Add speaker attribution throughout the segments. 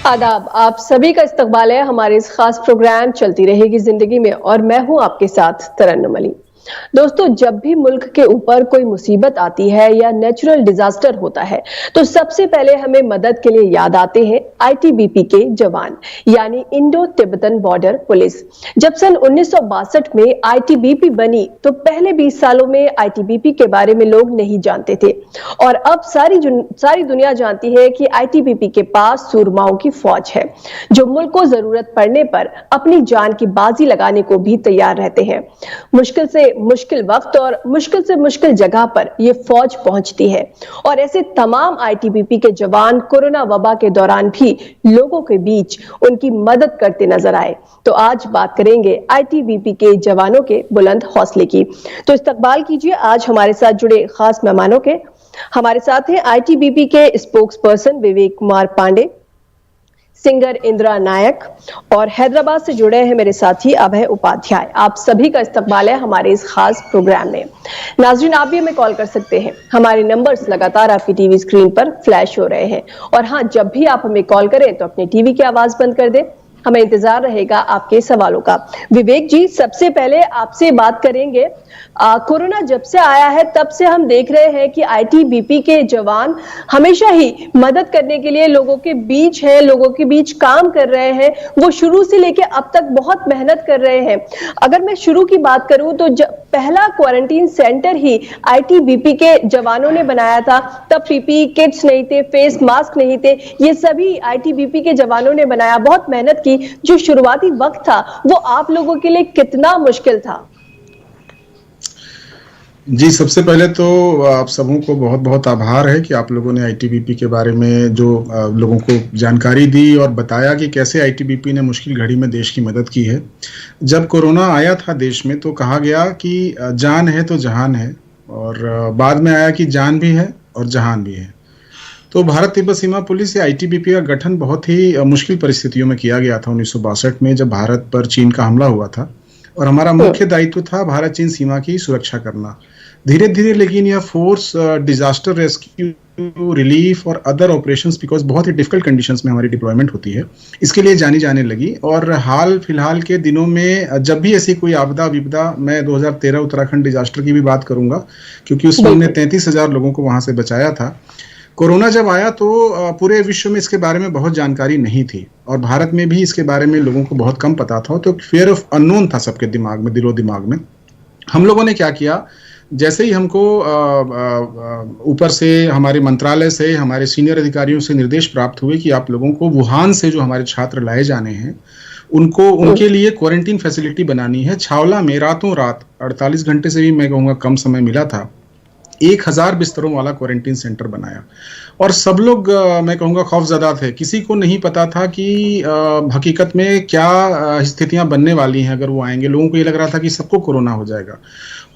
Speaker 1: आदाब, आप सभी का इस्तकबाल है हमारे इस खास प्रोग्राम चलती रहेगी जिंदगी में और मैं हूं आपके साथ तरन्नुम अली। दोस्तों, जब भी मुल्क के ऊपर कोई मुसीबत आती है या नेचुरल डिजास्टर होता है तो सबसे पहले हमें मदद के लिए याद आते हैं आईटीबीपी के जवान, यानी इंडो तिब्बतन बॉर्डर पुलिस। जब सन 1962 में आईटीबीपी बनी तो पहले 20 सालों में आईटीबीपी के बारे में लोग नहीं जानते थे और अब सारी दुनिया जानती है कि आईटीबीपी के पास सूरमाओं की फौज है जो मुल्क को जरूरत पड़ने पर अपनी जान की बाजी लगाने को भी तैयार रहते हैं। मुश्किल से मुश्किल वक्त और मुश्किल से मुश्किल जगह पर यह फौज पहुंचती है और ऐसे तमाम आईटीबीपी के जवान कोरोना वबा के दौरान भी लोगों के बीच उनकी मदद करते नजर आए। तो आज बात करेंगे आईटीबीपी के जवानों के बुलंद हौसले की। तो इस्तकबाल कीजिए आज हमारे साथ जुड़े खास मेहमानों के। हमारे साथ हैं आईटीबीपी के spokes person Vivek Kumar Pandey, singer Indira नायक और हैदराबाद से जुड़े हैं मेरे साथी अभय उपाध्याय। आप सभी का इस्तकबाल है हमारे इस खास प्रोग्राम में। नाजरीन, आप भी हमें कॉल कर सकते हैं, हमारे नंबर्स लगातार आपकी टीवी स्क्रीन पर फ्लैश हो रहे हैं। और हाँ, जब भी आप हमें कॉल करें तो अपने टीवी की आवाज बंद कर दें, हमें इंतजार रहेगा आपके सवालों का। विवेक जी, सबसे पहले आपसे बात करेंगे। कोरोना जब से आया है तब से हम देख रहे हैं कि आईटीबीपी के जवान हमेशा ही मदद करने के लिए लोगों के बीच हैं, लोगों के बीच काम कर रहे हैं। वो शुरू से लेके अब तक बहुत मेहनत कर रहे हैं। अगर मैं शुरू की बात करूं तो पहला क्वारंटीन सेंटर ही आईटीबीपी के जवानों ने बनाया था। तब पीपीई किट्स नहीं थे, फेस मास्क नहीं थे, ये सभी आईटीबीपी के जवानों ने बनाया, बहुत मेहनत की। जो शुरुआती वक्त था वो आप लोगों के लिए कितना मुश्किल था?
Speaker 2: जी, सबसे पहले तो आप सबों को बहुत बहुत आभार है कि आप लोगों ने आईटीबीपी के बारे में जो लोगों को जानकारी दी और बताया कि कैसे आईटीबीपी ने मुश्किल घड़ी में देश की मदद की है। जब कोरोना आया था देश में तो कहा गया कि जान है तो जहान है, और बाद में आया कि जान भी है और जहान भी है। तो भारत तिब्बत सीमा पुलिस या आईटीबीपी का गठन बहुत ही मुश्किल परिस्थितियों में किया गया था 1962 में, जब भारत पर चीन का हमला हुआ था और हमारा मुख्य दायित्व था भारत चीन सीमा की सुरक्षा करना। धीरे धीरे लेकिन यह फोर्स डिजास्टर रेस्क्यू, रिलीफ और अदर ऑपरेशंस, बिकॉज बहुत ही डिफिकल्ट कंडीशंस में हमारी डिप्लॉयमेंट होती है, इसके लिए जानी जाने लगी। और हाल फिलहाल के दिनों में जब भी ऐसी कोई आपदा विपदा, मैं 2013 उत्तराखंड डिजास्टर की भी बात करूंगा क्योंकि उसमें हमने 33,000 लोगों को वहां से बचाया था। कोरोना जब आया तो पूरे विश्व में इसके बारे में बहुत जानकारी नहीं थी और भारत में भी इसके बारे में लोगों को बहुत कम पता था। तो फियर ऑफ अननोन था सबके दिमाग में, दिलो दिमाग में। हम लोगों ने क्या किया, जैसे ही हमको ऊपर से, हमारे मंत्रालय से, हमारे सीनियर अधिकारियों से निर्देश प्राप्त हुए कि आप लोगों को वुहान से जो हमारे छात्र लाए जाने हैं उनके लिए क्वारंटीन फैसिलिटी बनानी है। छावला में रातों रात 48 घंटे से भी मैं कहूँगा कम समय मिला था, 1000 बिस्तरों वाला क्वारंटीन सेंटर बनाया और सब लोग मैं कहूँगा खौफजदा थे। किसी को नहीं पता था कि हकीकत में क्या स्थितियां बनने वाली हैं अगर वो आएंगे। लोगों को ये लग रहा था कि सबको कोरोना हो जाएगा।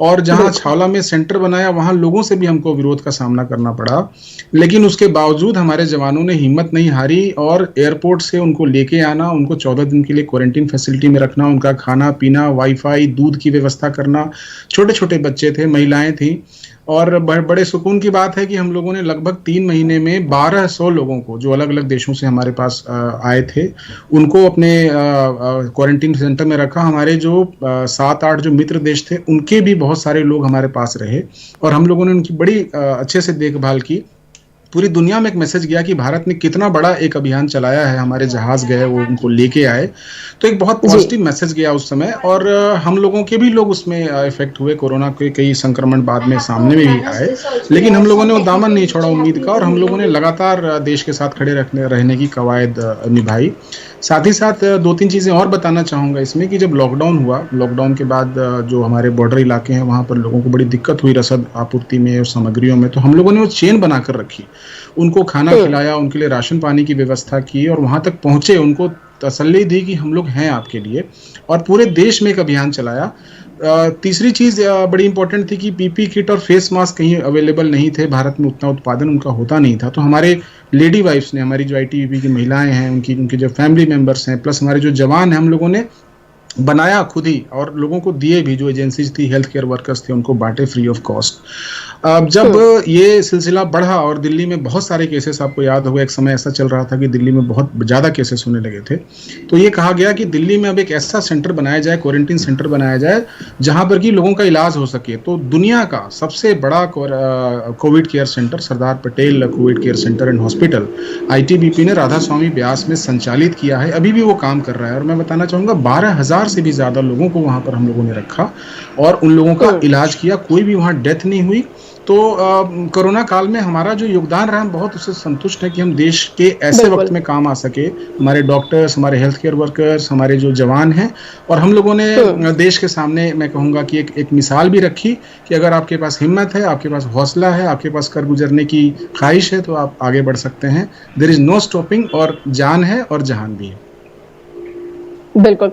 Speaker 2: और जहां छावला में सेंटर बनाया वहां लोगों से भी हमको विरोध का सामना करना पड़ा, लेकिन उसके बावजूद हमारे जवानों ने हिम्मत नहीं हारी और एयरपोर्ट से उनको लेके आना, उनको 14 दिन के लिए क्वारंटीन फैसिलिटी में रखना, उनका खाना पीना, वाईफाई, दूध की व्यवस्था करना। छोटे छोटे बच्चे थे, महिलाएं थी और बड़े सुकून की बात है कि हम लोगों ने लगभग 3 महीने में 1200 लोगों को, जो अलग अलग देशों से हमारे पास आए थे, उनको अपने क्वारंटीन सेंटर में रखा। हमारे जो 7-8 जो मित्र देश थे उनके भी बहुत सारे लोग हमारे पास रहे और हम लोगों ने उनकी बड़ी अच्छे से देखभाल की। पूरी दुनिया में एक मैसेज गया कि भारत ने कितना बड़ा एक अभियान चलाया है, हमारे जहाज गए, वो उनको लेके आए, तो एक बहुत पॉजिटिव मैसेज गया उस समय। और हम लोगों के भी लोग उसमें इफेक्ट हुए, कोरोना के कई संक्रमण बाद में सामने में भी आए, लेकिन हम लोगों ने वो दामन नहीं छोड़ा उम्मीद का और हम लोगों ने लगातार देश के साथ खड़े रहने की कवायद निभाई। साथ ही साथ 2-3 चीज़ें और बताना चाहूँगा इसमें कि जब लॉकडाउन हुआ, लॉकडाउन के बाद जो हमारे बॉर्डर इलाके हैं वहाँ पर लोगों को बड़ी दिक्कत हुई रसद आपूर्ति में और सामग्रियों में, तो हम लोगों ने वो चेन बनाकर रखी, उनको खाना खिलाया, उनके लिए राशन पानी की व्यवस्था की और वहाँ तक पहुँचे, उनको तसल्ली दी कि हम लोग हैं आपके लिए, और पूरे देश में एक अभियान चलाया। तीसरी चीज़ बड़ी इंपॉर्टेंट थी कि पीपी किट और फेस मास्क कहीं अवेलेबल नहीं थे, भारत में उतना उत्पादन उनका होता नहीं था। तो हमारे लेडी वाइफ्स ने, हमारी जो आईटीबीपी की महिलाएं हैं, उनकी जो फैमिली मेंबर्स हैं, प्लस हमारे जो जवान हैं, हम लोगों ने बनाया खुद ही और लोगों को दिए भी, जो एजेंसीज थी, हेल्थ केयर वर्कर्स थे, उनको बांटे फ्री ऑफ कॉस्ट। अब जब ये सिलसिला बढ़ा और दिल्ली में बहुत सारे केसेस, आपको याद होगा एक समय ऐसा चल रहा था कि दिल्ली में बहुत ज़्यादा केसेस होने लगे थे, तो ये कहा गया कि दिल्ली में अब एक ऐसा सेंटर बनाया जाए, क्वारंटीन सेंटर बनाया जाए, जहां पर कि लोगों का इलाज हो सके। तो दुनिया का सबसे बड़ा Covid care centre, Sardar Patel Covid care centre and hospital, ITBP ने राधा स्वामी ब्यास में संचालित किया है। अभी भी वो काम कर रहा है और मैं बताना चाहूँगा 12,000 से भी ज़्यादा लोगों को वहाँ पर हम लोगों ने रखा और उन लोगों का इलाज किया। कोई भी वहाँ डेथ नहीं हुई। तो कोरोना काल में हमारा जो योगदान रहा, हम बहुत उससे संतुष्ट हैं कि हम देश के ऐसे वक्त में काम आ सके। हमारे डॉक्टर्स, हमारे हेल्थ केयर वर्कर्स, हमारे जो जवान हैं, और हम लोगों ने देश के सामने मैं कहूँगा कि एक मिसाल भी रखी कि अगर आपके पास हिम्मत है, आपके पास हौसला है, आपके पास कर गुजरने की ख्वाहिश है, तो आप आगे बढ़ सकते हैं। देयर इज नो स्टॉपिंग, और जान है और जहान भी है।
Speaker 1: बिल्कुल।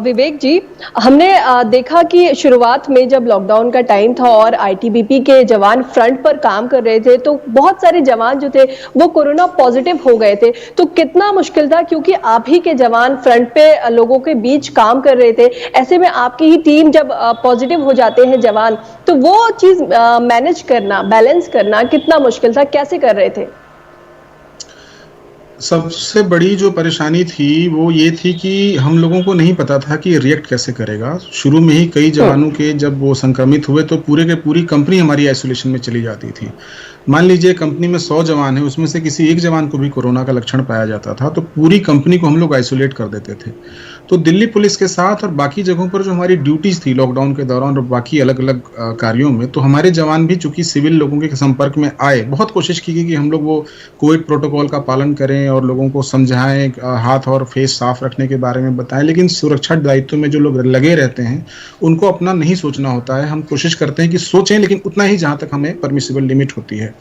Speaker 1: विवेक जी, हमने देखा कि शुरुआत में जब लॉकडाउन का टाइम था और आईटीबीपी के जवान फ्रंट पर काम कर रहे थे, तो बहुत सारे जवान जो थे वो कोरोना पॉजिटिव हो गए थे। तो कितना मुश्किल था, क्योंकि आप ही के जवान फ्रंट पे लोगों के बीच काम कर रहे थे। ऐसे में आपकी ही टीम जब पॉजिटिव हो जाते हैं जवान, तो वो चीज मैनेज करना, बैलेंस करना कितना मुश्किल था, कैसे कर रहे थे?
Speaker 2: सबसे बड़ी जो परेशानी थी वो ये थी कि हम लोगों को नहीं पता था कि रिएक्ट कैसे करेगा। शुरू में ही कई जवानों के जब वो संक्रमित हुए तो पूरे के पूरी कंपनी हमारी आइसोलेशन में चली जाती थी। मान लीजिए कंपनी में 100 जवान है, उसमें से किसी एक जवान को भी कोरोना का लक्षण पाया जाता था तो पूरी कंपनी को हम लोग आइसोलेट कर देते थे। तो दिल्ली पुलिस के साथ और बाकी जगहों पर जो हमारी ड्यूटीज थी लॉकडाउन के दौरान और बाकी अलग अलग कार्यों में, तो हमारे जवान भी चूंकि सिविल लोगों के संपर्क में आए, बहुत कोशिश की गई कि हम लोग वो कोविड प्रोटोकॉल का पालन करें और लोगों को समझाएं, हाथ और फेस साफ रखने के बारे में बताएं। लेकिन सुरक्षा दायित्व में जो लोग लगे रहते हैं उनको अपना नहीं सोचना होता है। हम कोशिश करते हैं कि सोचें, लेकिन उतना ही जहां तक हमें परमिसिबल लिमिट होती है।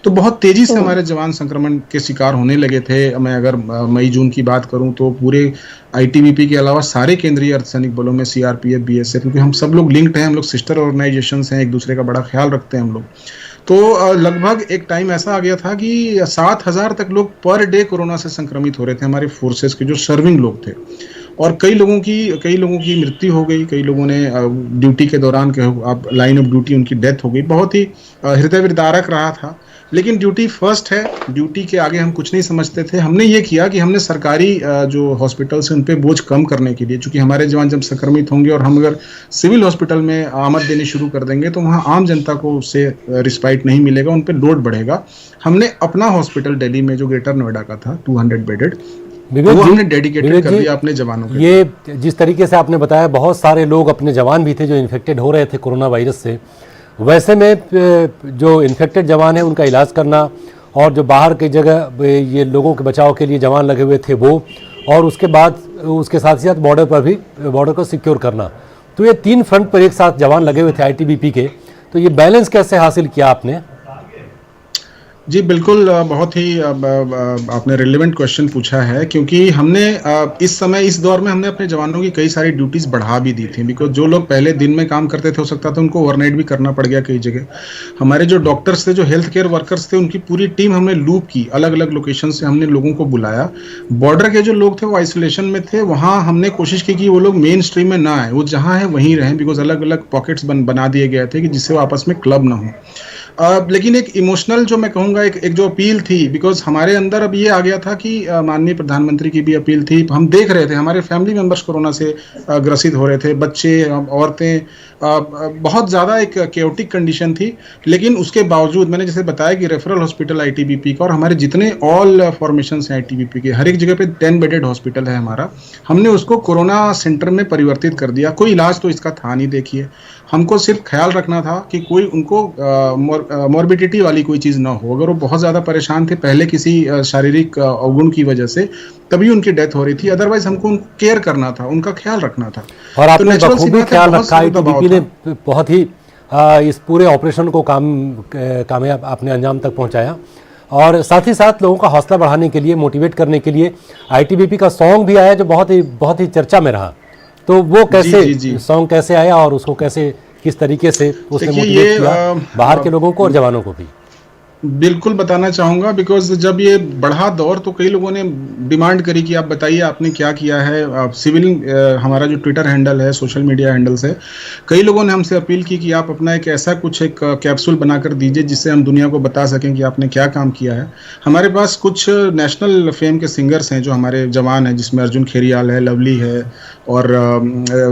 Speaker 2: तो बहुत तेजी से हमारे जवान संक्रमण के शिकार होने लगे थे। मैं अगर मई जून की बात करूं तो पूरे आईटीबीपी के अलावा सारे केंद्रीय अर्धसैनिक बलों में, सीआरपीएफ, बीएसएफ, क्योंकि हम सब लोग लिंक्ड हैं, हम लोग सिस्टर ऑर्गेनाइजेशंस हैं, एक दूसरे का बड़ा ख्याल रखते हैं हम लोग। तो लगभग एक टाइम ऐसा आ गया था कि 7,000 तक लोग पर डे कोरोना से संक्रमित हो रहे थे, हमारे फोर्सेस के जो सर्विंग लोग थे। और कई लोगों की मृत्यु हो गई, कई लोगों ने ड्यूटी के दौरान आप लाइन ऑफ ड्यूटी उनकी डेथ हो गई। बहुत ही हृदय विदारक रहा था, लेकिन ड्यूटी फर्स्ट है, ड्यूटी के आगे हम कुछ नहीं समझते थे। हमने ये किया कि हमने सरकारी जो हॉस्पिटल्स हैं उन पे बोझ कम करने के लिए, चूंकि हमारे जवान जब संक्रमित होंगे और हम अगर सिविल हॉस्पिटल में आमद देनी शुरू कर देंगे तो वहाँ आम जनता को उससे रिस्पाइट नहीं मिलेगा, उन पे लोड बढ़ेगा। हमने अपना हॉस्पिटल दिल्ली में जो ग्रेटर नोएडा का था 200 बेडेड, वो हमने डेडिकेटेड कर दिया अपने जवानों के।
Speaker 3: ये जिस तरीके से आपने बताया, बहुत सारे लोग अपने जवान भी थे जो इन्फेक्टेड हो रहे थे कोरोना वायरस से। वैसे में जो इन्फेक्टेड जवान है उनका इलाज करना, और जो बाहर की जगह ये लोगों के बचाव के लिए जवान लगे हुए थे वो, और उसके बाद उसके साथ ही साथ बॉर्डर पर भी, बॉर्डर को सिक्योर करना, तो ये 3 फ्रंट पर एक साथ जवान लगे हुए थे आईटीबीपी के। तो ये बैलेंस कैसे हासिल किया आपने?
Speaker 2: जी बिल्कुल, बहुत ही आपने रिलेवेंट क्वेश्चन पूछा है, क्योंकि हमने इस समय इस दौर में हमने अपने जवानों की कई सारी ड्यूटीज बढ़ा भी दी थी। बिकॉज जो लोग पहले दिन में काम करते थे, हो सकता था उनको ओवरनाइट भी करना पड़ गया कई जगह। हमारे जो डॉक्टर्स थे, जो हेल्थ केयर वर्कर्स थे, उनकी पूरी टीम हमने लूप की, अलग अलग लोकेशन से हमने लोगों को बुलाया। बॉर्डर के जो लोग थे वो आइसोलेशन में थे, वहाँ हमने कोशिश की कि वो लोग मेन स्ट्रीम में ना आए, वो जहाँ है वहीं रहें। बिकॉज अलग अलग पॉकेट्स बना दिए गए थे कि जिससे वो आपस में क्लब ना हो। लेकिन एक इमोशनल जो मैं कहूँगा एक जो अपील थी, बिकॉज हमारे अंदर अब ये आ गया था कि माननीय प्रधानमंत्री की भी अपील थी। हम देख रहे थे हमारे फैमिली मेंबर्स कोरोना से ग्रसित हो रहे थे, बच्चे, औरतें, बहुत ज़्यादा एक केओटिक कंडीशन थी। लेकिन उसके बावजूद मैंने जैसे बताया कि रेफरल हॉस्पिटल आईटीबीपी का, और हमारे जितने ऑल फॉर्मेशन हैं आईटीबीपी के, हर एक जगह पे 10 बेडेड हॉस्पिटल है हमारा, हमने उसको कोरोना सेंटर में परिवर्तित कर दिया। कोई इलाज तो इसका था नहीं। देखिए, हमको सिर्फ ख्याल रखना था कि कोई उनको मॉर्बिडिटी वाली कोई चीज़ ना हो। अगर वो बहुत ज़्यादा परेशान थे पहले किसी शारीरिक अवगुण की वजह से, तभी उनकी डेथ हो रही थी। अदरवाइज हमको उनको केयर करना था, उनका ख्याल रखना था।
Speaker 3: और आपने बखूबी ख्याल रखा, आईटीबीपी ने बहुत ही इस पूरे ऑपरेशन को कामयाब आपने अंजाम तक पहुंचाया। और साथ ही साथ लोगों का हौसला बढ़ाने के लिए, मोटिवेट करने के लिए आईटीबीपी का सॉन्ग भी आया जो बहुत ही चर्चा में रहा। तो वो कैसे सॉन्ग कैसे आया और उसको कैसे, किस तरीके से उसने मोटिवेट किया बाहर के लोगों को और जवानों को भी?
Speaker 2: बिल्कुल बताना चाहूँगा, बिकॉज़ जब ये बढ़ा दौर तो कई लोगों ने डिमांड करी कि आप बताइए आपने क्या किया है। सिविल हमारा जो ट्विटर हैंडल है, सोशल मीडिया हैंडल्स है, कई लोगों ने हमसे अपील की कि आप अपना एक ऐसा कुछ एक कैप्सूल बनाकर दीजिए जिससे हम दुनिया को बता सकें कि आपने क्या काम किया है। हमारे पास कुछ नेशनल फेम के सिंगर्स हैं जो हमारे जवान हैं, जिसमें अर्जुन खेरियाल है, लवली है और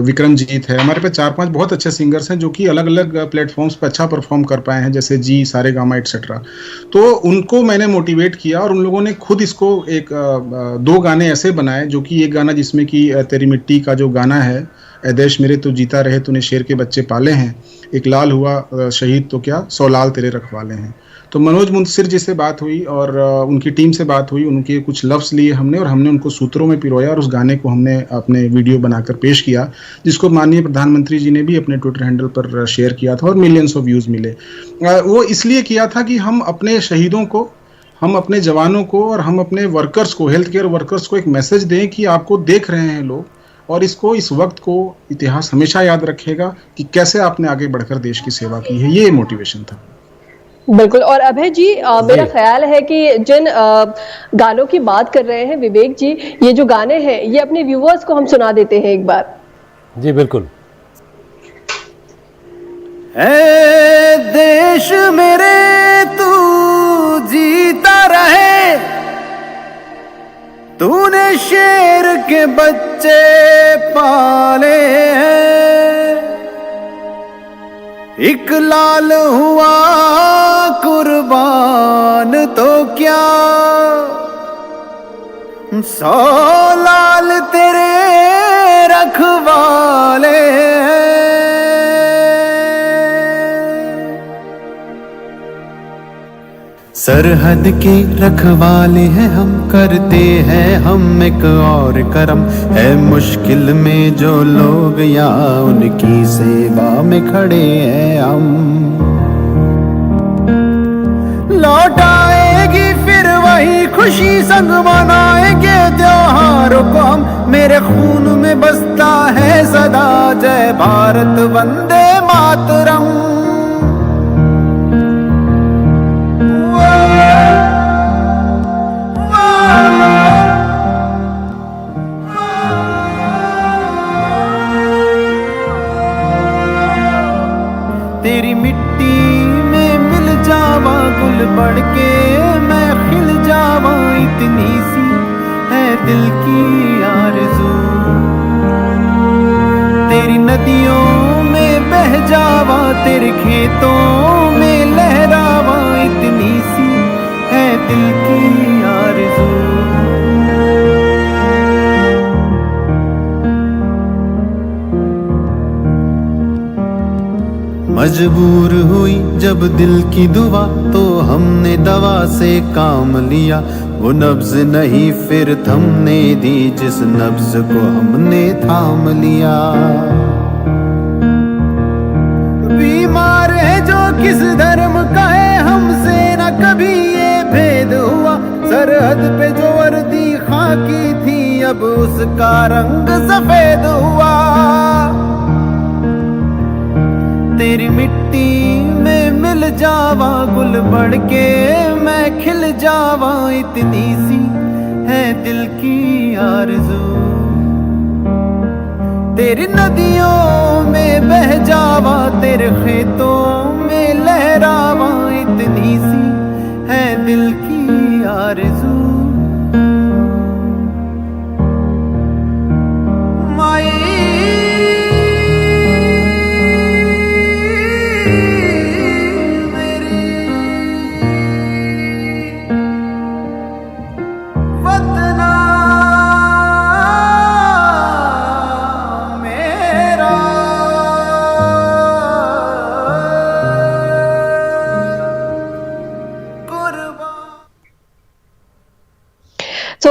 Speaker 2: विक्रमजीत है। हमारे पास 4-5 बहुत अच्छे सिंगर्स हैं जो कि अलग-अलग प्लेटफ़ॉर्म्स पे अच्छा परफ़ॉर्म कर पाए हैं, जैसे जी, सारेगामा एटसेट्रा। तो उनको मैंने मोटिवेट किया और उन लोगों ने खुद इसको एक 2 गाने ऐसे बनाए, जो कि एक गाना जिसमें कि तेरी मिट्टी का जो गाना है, ए देश मेरे तू जीता रहे तूने शेर के बच्चे पाले हैं, एक लाल हुआ शहीद तो क्या 100 लाल तेरे रखवाले हैं। तो मनोज मुंशिर जी से बात हुई और उनकी टीम से बात हुई, उनके कुछ लफ्ज़ लिए हमने और हमने उनको सूत्रों में पिरोया और उस गाने को हमने अपने वीडियो बनाकर पेश किया, जिसको माननीय प्रधानमंत्री जी ने भी अपने ट्विटर हैंडल पर शेयर किया था और मिलियंस ऑफ व्यूज़ मिले। वो इसलिए किया था कि हम अपने शहीदों को, हम अपने जवानों को और हम अपने वर्कर्स को, हेल्थ केयर वर्कर्स को एक मैसेज दें कि आपको देख रहे हैं लोग, और इसको, इस वक्त को इतिहास हमेशा याद रखेगा कि कैसे आपने आगे बढ़कर देश की सेवा की है। ये मोटिवेशन था।
Speaker 1: बिल्कुल। और अभय जी, मेरा
Speaker 3: जी
Speaker 1: ख्याल है कि जिन गानों की बात कर रहे हैं विवेक जी, ये जो गाने हैं ये अपने व्यूअर्स को हम सुना देते हैं एक बार।
Speaker 3: जी बिल्कुल।
Speaker 4: ऐ देश मेरे तू जीता रहे, तूने शेर के बच्चे पाले हैं, एक लाल हुआ कुर्बान तो क्या 100 लाल तेरे रखवाले हैं। सरहद के रखवाले हैं हम, करते हैं हम एक और करम, है मुश्किल में जो लोग यहाँ उनकी सेवा में खड़े हैं हम। लौट आएगी फिर वही खुशी, संग मनाएंगे त्योहारों को हम, मेरे खून में बसता है सदा जय भारत वंदे मातरम। तेरी मिट्टी में मिल जावा गुल बढ़ के मैं खिल जावा, इतनी सी है दिल की आरज़ू। तेरी नदियों में बह जावा, तेरे खेतों में लहरावा, इतनी सी है दिल की आरज़ू। मजबूर हुई जब दिल की दुआ तो हमने दवा से काम लिया, वो नब्ज नहीं फिर थमने दी जिस नब्ज को हमने थाम लिया। बीमार है जो किस धर्म का है, हमसे न कभी ये भेद हुआ, सरहद पे जो वर्दी खाकी थी अब उसका रंग सफेद हुआ। तेरी मिट्टी में मिल जावा गुल बढ़ के मैं खिल जावा, इतनी सी है दिल की आरज़ू। तेरी नदियों में बह जावा, तेरे खेतों में लहरावा, इतनी सी है दिल की आरज़ू।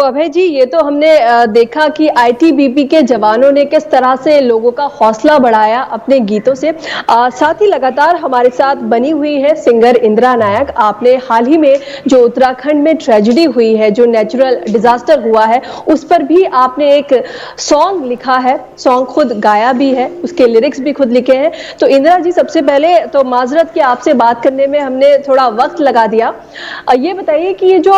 Speaker 1: अभय जी, ये तो हमने देखा कि आईटीबीपी के जवानों ने किस तरह से लोगों का हौसला बढ़ाया अपने गीतों से। साथ ही लगातार हमारे साथ बनी हुई है सिंगर इंदिरा नायक। आपने हाल ही में जो उत्तराखंड में ट्रेजेडी हुई है, जो नेचुरल डिजास्टर हुआ है, उस पर भी आपने एक सॉन्ग लिखा है, सॉन्ग खुद गाया भी है, उसके लिरिक्स भी खुद लिखे हैं। तो इंदिरा जी, सबसे पहले तो माजरत कि आपसे बात करने में हमने थोड़ा वक्त लगा दिया। ये बताइए कि ये जो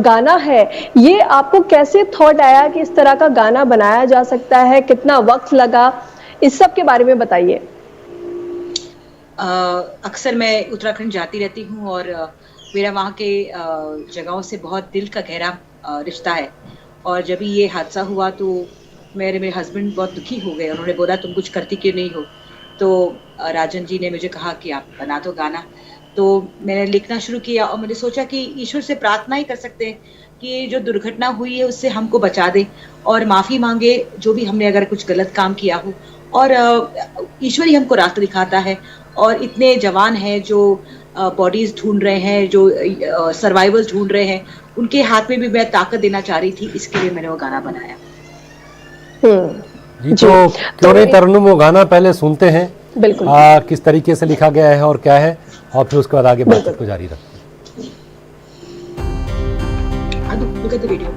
Speaker 1: गाना है, ये आपको कैसे थॉट आया कि इस तरह का गाना बनाया जा सकता है, कितना वक्त लगा, इस सब के बारे में बताइए।
Speaker 5: अक्सर मैं उत्तराखंड जाती रहती हूँ और मेरा वहाँ के जगहों से बहुत दिल का गहरा रिश्ता है। और जब ये हादसा हुआ तो मेरे हस्बैंड बहुत दुखी हो गए। उन्होंने बोला तुम कुछ करती क्यों नहीं हो। तो राजन जी ने मुझे कहा कि आप बना दो गाना। तो मैंने लिखना शुरू किया और मैंने सोचा कि ईश्वर से प्रार्थना ही कर सकते हैं कि जो दुर्घटना हुई है उससे हमको बचा दे और माफ़ी मांगे जो भी हमने अगर कुछ गलत काम किया हो। और ईश्वर ही हमको रास्ता दिखाता है। और इतने जवान हैं जो बॉडीज ढूंढ रहे हैं, जो सर्वाइवल्स ढूंढ रहे हैं, उनके हाथ में भी मैं ताकत देना चाह रही थी, इसके लिए मैंने वो गाना बनाया।
Speaker 3: जी, तो क्यों नहीं तरन्नुम वो गाना पहले सुनते हैं,
Speaker 1: बिल्कुल
Speaker 3: किस तरीके से लिखा गया है और क्या है, और फिर उसके बाद आगे बातचीत को जारी रखते हैं।
Speaker 5: Look at the video.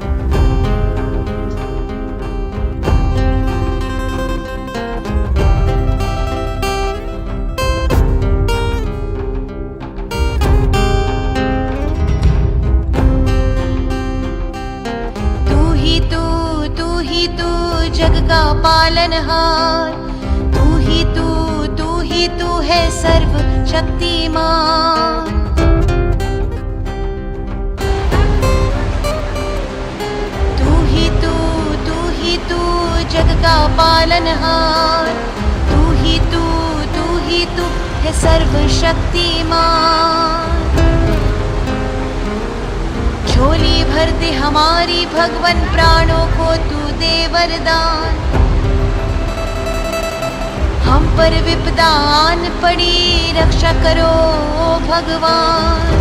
Speaker 6: जग का पालनहार, तू ही तू है सर्व शक्तिमान। तू जग का पालनहार, तू ही तू है सर्व शक्तिमान। झोली भर दे हमारी भगवन, प्राणों को तू दे वरदान। हम पर विपदा आन पड़ी, रक्षा करो भगवान।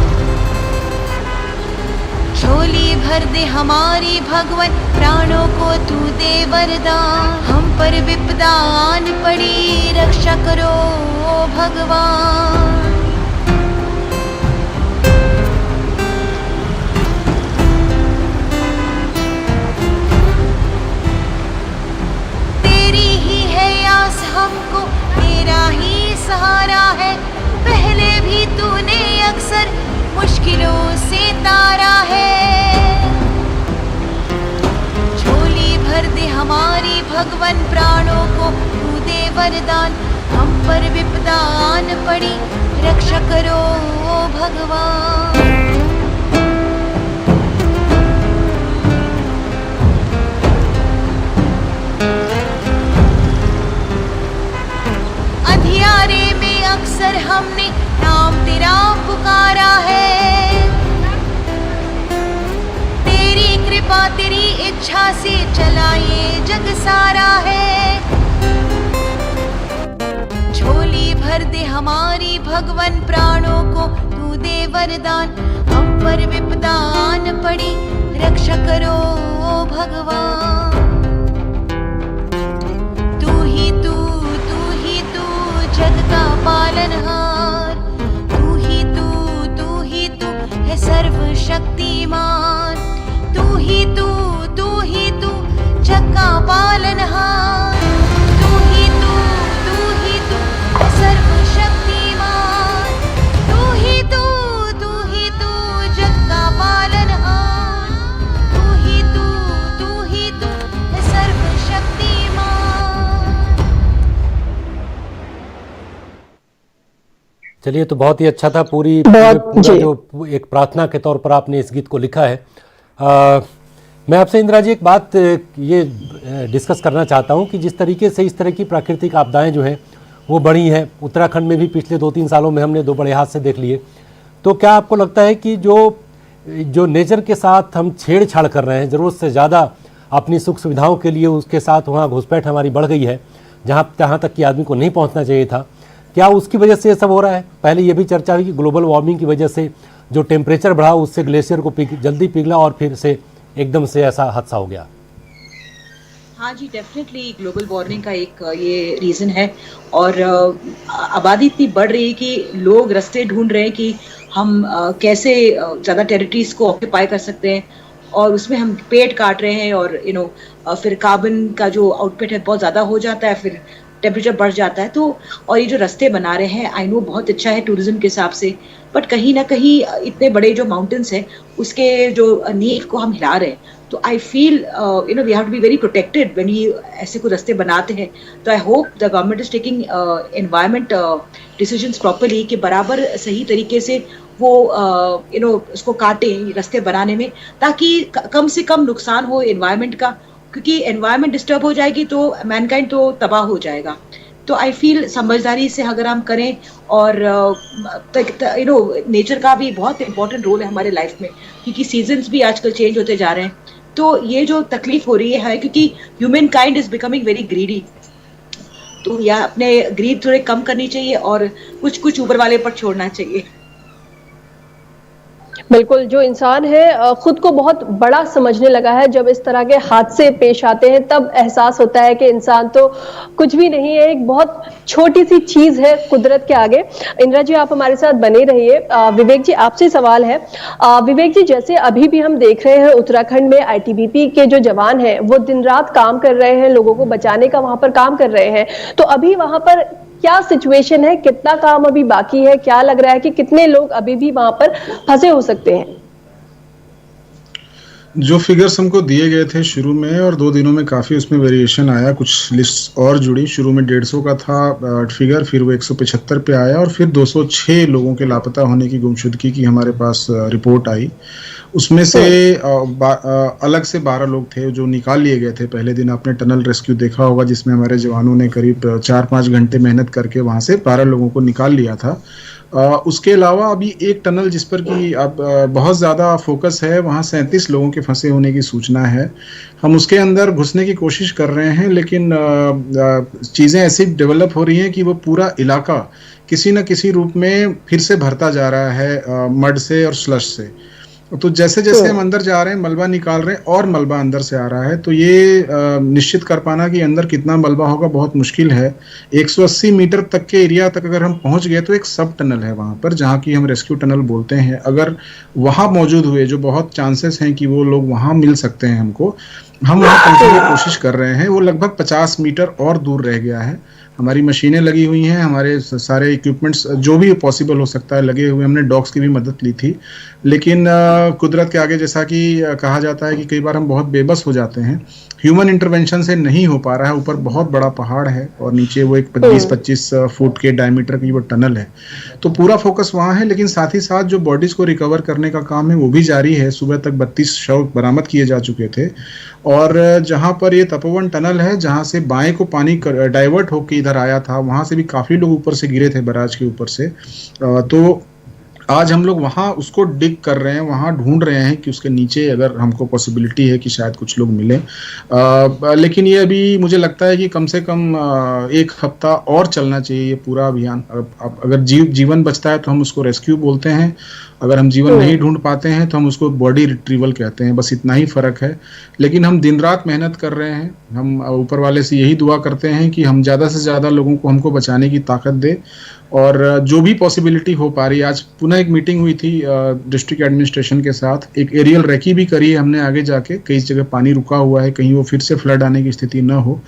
Speaker 6: झोली भर दे हमारी भगवन, प्राणों को तू दे वरदान। हम पर विपदा आन पड़ी, रक्षा करो भगवान। हमको तेरा ही सहारा है, पहले भी तूने अक्सर मुश्किलों से तारा है। झोली भर दे हमारी भगवन, प्राणों को तू दे वरदान। हम पर विपदा आन पड़ी, रक्षा करो भगवान। अंधियारे में अक्सर हमने नाम तेरा पुकारा है। तेरी कृपा तेरी इच्छा से चला ये जग सारा है। झोली भर दे हमारी भगवन, प्राणों को तू दे वरदान। हम पर विपदा आन पड़ी, रक्षा करो भगवान। जग का पालनहार, तू ही तू है सर्व शक्तिमान। तू ही तू जग का पालनहार, तू ही तू है सर्व शक्तिमान। तू ही तू जग का पालनहार, तू ही तू है सर्व शक्तिमान।
Speaker 3: चलिए, तो बहुत ही अच्छा था। पूरा जो एक प्रार्थना के तौर पर आपने इस गीत को लिखा है। मैं आपसे इंदिरा जी एक बात ये डिस्कस करना चाहता हूँ कि जिस तरीके से इस तरह की प्राकृतिक आपदाएं जो हैं वो बढ़ी हैं, उत्तराखंड में भी पिछले 2-3 सालों में हमने 2 बड़े हादसे देख लिए। तो क्या आपको लगता है कि जो नेचर के साथ हम छेड़छाड़ कर रहे हैं, ज़रूरत से ज़्यादा अपनी सुख सुविधाओं के लिए, उसके साथ वहाँ घुसपैठ हमारी बढ़ गई है, जहाँ तक कि आदमी को नहीं पहुँचना चाहिए था, क्या उसकी वजह से ये सब हो रहा है? पहले ये भी चर्चा हुई कि ग्लोबल वार्मिंग की वजह से जो टेम्परेचर बढ़ा उससे ग्लेशियर को जल्दी पिघला और फिर से एकदम से ऐसा हादसा हो गया?
Speaker 5: हाँ जी, डेफिनेटली ग्लोबल वार्मिंग का एक ये रीज़न है। और आबादी इतनी बढ़ रही है कि लोग रास्ते ढूंढ रहे हैं कि हम कैसे ज़्यादा टेरिटरीज को ऑक्यूपाई कर सकते हैं, और उसमें हम पेड़ काट रहे हैं, और फिर कार्बन का जो आउटपुट है बहुत ज़्यादा हो जाता है, फिर टेम्परेचर बढ़ जाता है। तो और ये जो रास्ते बना रहे हैं, आई नो बहुत अच्छा है टूरिज्म के हिसाब से, बट कहीं ना कहीं इतने बड़े जो माउंटेन्स हैं उसके जो नींव को हम हिला रहे हैं। तो I feel we have to be very protected when we ऐसे कोई रास्ते बनाते हैं। तो I hope the government is taking environment decisions properly, कि बराबर सही तरीके से वो उसको काटें रास्ते बनाने में, ताकि कम से कम नुकसान हो एनवायरमेंट का, क्योंकि एनवायरनमेंट डिस्टर्ब हो जाएगी तो मैनकाइंड तो तबाह हो जाएगा। तो आई फील समझदारी से अगर हम करें, और नेचर का भी बहुत इंपॉर्टेंट रोल है हमारे लाइफ में, क्योंकि सीजन्स भी आजकल चेंज होते जा रहे हैं। तो ये जो तकलीफ हो रही है क्योंकि human kind is becoming very greedy, तो या अपने ग्रीड थोड़े कम करनी चाहिए और कुछ कुछ ऊपर वाले पर छोड़ना चाहिए।
Speaker 1: बिल्कुल, जो इंसान है खुद को बहुत बड़ा समझने लगा है। जब इस तरह के हादसे पेश आते हैं तब एहसास होता है कि इंसान तो कुछ भी नहीं है, एक बहुत छोटी सी चीज है कुदरत के आगे। इंदिरा जी, आप हमारे साथ बने रहिए। विवेक जी, आपसे सवाल है। विवेक जी, जैसे अभी भी हम देख रहे हैं उत्तराखंड में आईटीबीपी के जो जवान हैं वो दिन रात काम कर रहे हैं, लोगों को बचाने का वहां पर काम कर रहे हैं। तो अभी वहां पर क्या सिचुएशन है, कितना काम अभी बाकी है, क्या लग रहा है कि कितने लोग अभी भी वहां पर फंसे हो सकते हैं?
Speaker 2: जो फिगर्स हमको दिए गए थे शुरू में, और 2 दिनों में काफ़ी उसमें वेरिएशन आया, कुछ लिस्ट और जुड़ी। शुरू में 150 का था फिगर, फिर वो 175 पे आया, और फिर 206 लोगों के लापता होने की, गुमशुदगी की हमारे पास रिपोर्ट आई। उसमें से अलग से 12 लोग थे जो निकाल लिए गए थे। पहले दिन आपने टनल रेस्क्यू देखा होगा, जिसमें हमारे जवानों ने करीब 4-5 घंटे मेहनत करके वहाँ से 12 लोगों को निकाल लिया था। उसके अलावा अभी एक टनल जिस पर कि अब बहुत ज़्यादा फोकस है, वहाँ 37 लोगों के फंसे होने की सूचना है। हम उसके अंदर घुसने की कोशिश कर रहे हैं, लेकिन चीज़ें ऐसी डेवलप हो रही हैं कि वो पूरा इलाका किसी न किसी रूप में फिर से भरता जा रहा है मड से और स्लश से। तो जैसे जैसे हम अंदर जा रहे हैं, मलबा निकाल रहे हैं और मलबा अंदर से आ रहा है। तो ये निश्चित कर पाना कि अंदर कितना मलबा होगा बहुत मुश्किल है। 180 मीटर तक के एरिया तक अगर हम पहुंच गए तो एक सब टनल है वहां पर, जहां की हम रेस्क्यू टनल बोलते हैं। अगर वहां मौजूद हुए, जो बहुत चांसेस हैं कि वो लोग वहां मिल सकते हैं हमको, हम वहां पहुंचने की कोशिश कर रहे हैं। वो लगभग 50 मीटर और दूर रह गया है। हमारी मशीनें लगी हुई हैं, हमारे सारे इक्विपमेंट्स जो भी पॉसिबल हो सकता है लगे हुए। हमने डॉग्स की भी मदद ली थी, लेकिन कुदरत के आगे जैसा कि कहा जाता है कि कई बार हम बहुत बेबस हो जाते हैं। ह्यूमन इंटरवेंशन से नहीं हो पा रहा है। ऊपर बहुत बड़ा पहाड़ है और नीचे वो एक 20-25 फुट के डायमीटर की वो टनल है। तो पूरा फोकस वहाँ है, लेकिन साथ ही साथ जो बॉडीज को रिकवर करने का काम है वो भी जारी है। सुबह तक 32 शव बरामद किए जा चुके थे। और जहाँ पर ये तपोवन टनल है, जहाँ से बाएं को पानी डाइवर्ट होकर इधर आया था, वहाँ से भी काफ़ी लोग ऊपर से गिरे थे, बराज के ऊपर से। तो आज हम लोग वहाँ उसको डिग कर रहे हैं, वहाँ ढूंढ रहे हैं कि उसके नीचे अगर हमको पॉसिबिलिटी है कि शायद कुछ लोग मिले। लेकिन ये अभी मुझे लगता है कि कम से कम 1 हफ्ता और चलना चाहिए ये पूरा अभियान। अगर जीवन बचता है तो हम उसको रेस्क्यू बोलते हैं, अगर हम जीवन नहीं ढूंढ पाते हैं तो हम उसको बॉडी रिट्रीवल कहते हैं। बस इतना ही फ़र्क है। लेकिन हम दिन रात मेहनत कर रहे हैं। हम ऊपर वाले से यही दुआ करते हैं कि हम ज़्यादा से ज़्यादा लोगों को हमको बचाने की ताकत दे, और जो भी पॉसिबिलिटी हो पा रही है। आज पुनः एक मीटिंग हुई थी डिस्ट्रिक्ट एडमिनिस्ट्रेशन के साथ। एक एरियल रेकी भी करी है हमने आगे जाके। कई जगह पानी रुका हुआ है, कहीं वो फिर से फ्लड आने की स्थिति न हो।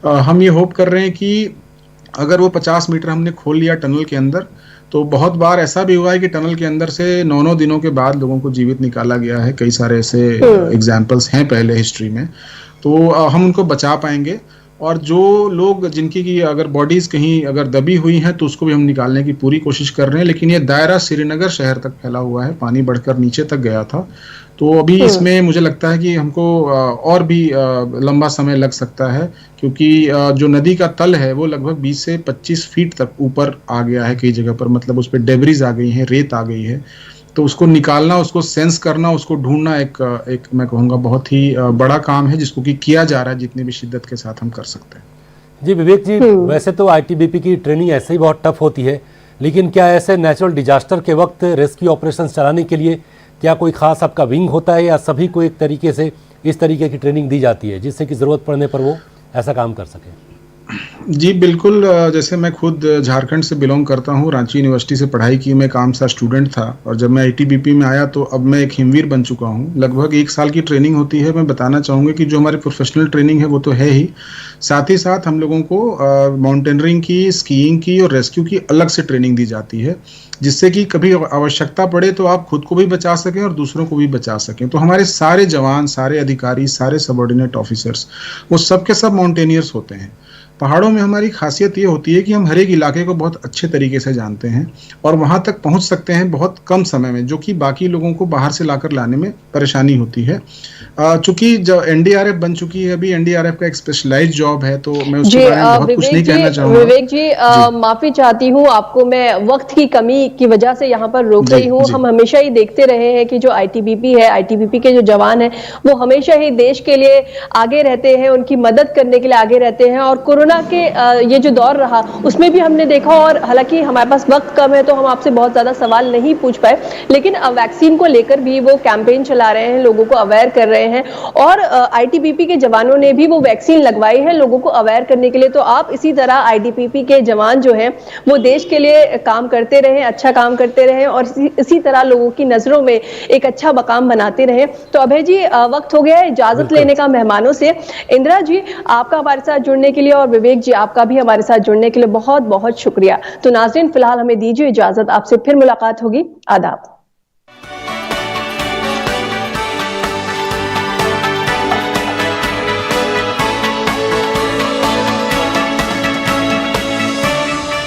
Speaker 2: हम ये होप कर रहे हैं कि अगर वो 50 मीटर हमने खोल लिया टनल के अंदर, तो बहुत बार ऐसा भी हुआ है कि टनल के अंदर से 9-9 दिनों के बाद लोगों को जीवित निकाला गया है। कई सारे ऐसे एग्जाम्पल्स हैं पहले हिस्ट्री में। तो हम उनको बचा पाएंगे। और जो लोग जिनकी की अगर बॉडीज कहीं अगर दबी हुई हैं तो उसको भी हम निकालने की पूरी कोशिश कर रहे हैं। लेकिन ये दायरा श्रीनगर शहर तक फैला हुआ है, पानी बढ़कर नीचे तक गया था। तो अभी इसमें मुझे लगता है कि हमको और भी लंबा समय लग सकता है, क्योंकि जो नदी का तल है वो लगभग 20 से 25 फीट तक ऊपर आ गया है कई जगह पर। मतलब उस पर डेब्रिज आ गई है, रेत आ गई है। तो उसको निकालना, उसको सेंस करना, उसको ढूंढना एक मैं कहूँगा बहुत ही बड़ा काम है, जिसको कि किया जा रहा है जितनी भी शिद्दत के साथ हम कर सकते हैं।
Speaker 3: जी विवेक जी, वैसे तो आईटीबीपी की ट्रेनिंग ऐसे ही बहुत टफ होती है, लेकिन क्या ऐसे नेचुरल डिजास्टर के वक्त रेस्क्यू ऑपरेशंस चलाने के लिए क्या कोई खास आपका विंग होता है या सभी को एक तरीके से इस तरीके की ट्रेनिंग दी जाती है जिससे कि ज़रूरत पड़ने पर वो ऐसा काम कर सकें?
Speaker 2: जी बिल्कुल, जैसे मैं खुद झारखंड से बिलोंग करता हूँ, रांची यूनिवर्सिटी से पढ़ाई की, मैं काम सा स्टूडेंट था और जब मैं आईटीबीपी में आया तो अब मैं एक हिमवीर बन चुका हूँ। लगभग 1 साल की ट्रेनिंग होती है। मैं बताना चाहूँगा कि जो हमारी प्रोफेशनल ट्रेनिंग है वो तो है ही, साथ ही साथ हम लोगों को माउंटेनरिंग की, स्कीइंग की और रेस्क्यू की अलग से ट्रेनिंग दी जाती है, जिससे कि कभी आवश्यकता पड़े तो आप खुद को भी बचा सकें और दूसरों को भी बचा सकें। तो हमारे सारे जवान, सारे अधिकारी, सारे सबऑर्डिनेट ऑफिसर्स, वो सब के सब माउंटेनियर्स होते हैं। पहाड़ों में हमारी खासियत ये होती है कि हम हर एक इलाके को बहुत अच्छे तरीके से जानते हैं और वहां तक पहुंच सकते हैं बहुत कम समय में, जो कि बाकी लोगों को बाहर से लाकर लाने में परेशानी होती है। चूंकि जो एनडीआरएफ बन चुकी है अभी, एनडीआरएफ का एक स्पेशलाइज्ड जॉब है, तो मैं उसके बारे में बहुत कुछ नहीं कहना चाहूंगा।
Speaker 1: विवेक जी, माफी चाहती हूँ, आपको मैं वक्त की कमी की वजह से यहाँ पर रोक रही हूँ। हम हमेशा ही देखते रहे हैं कि जो आईटीबीपी है, आईटीबीपी के जो जवान है वो हमेशा ही देश के लिए आगे रहते हैं, उनकी मदद करने के लिए आगे रहते हैं। और कोरोना के ये जो दौर रहा उसमें भी हमने देखा, और हालांकि हमारे पास वक्त कम है तो हम आपसे बहुत ज्यादा सवाल नहीं पूछ पाए, लेकिन वैक्सीन को लेकर भी वो कैंपेन चला रहे हैं, लोगों को अवेयर कर रहे हैं और आईटीबीपी के जवानों ने भी वो वैक्सीन लगवाई है लोगों को अवेयर करने के लिए। तो आप इसी तरह आईटीबीपी के जवान जो हैं वो देश के लिए काम करते रहे, अच्छा काम करते रहे और इसी तरह लोगों की नजरों में एक अच्छा मकाम बनाते रहे। तो अभय जी, वक्त हो गया है इजाजत लेने का मेहमानों से। इंदिरा जी, आपका हमारे साथ जुड़ने के लिए और विवेक जी, आपका भी हमारे साथ जुड़ने के लिए बहुत बहुत शुक्रिया। तो नाज़रीन, फिलहाल हमें दीजिए इजाजत, आपसे फिर मुलाकात होगी। आदाब।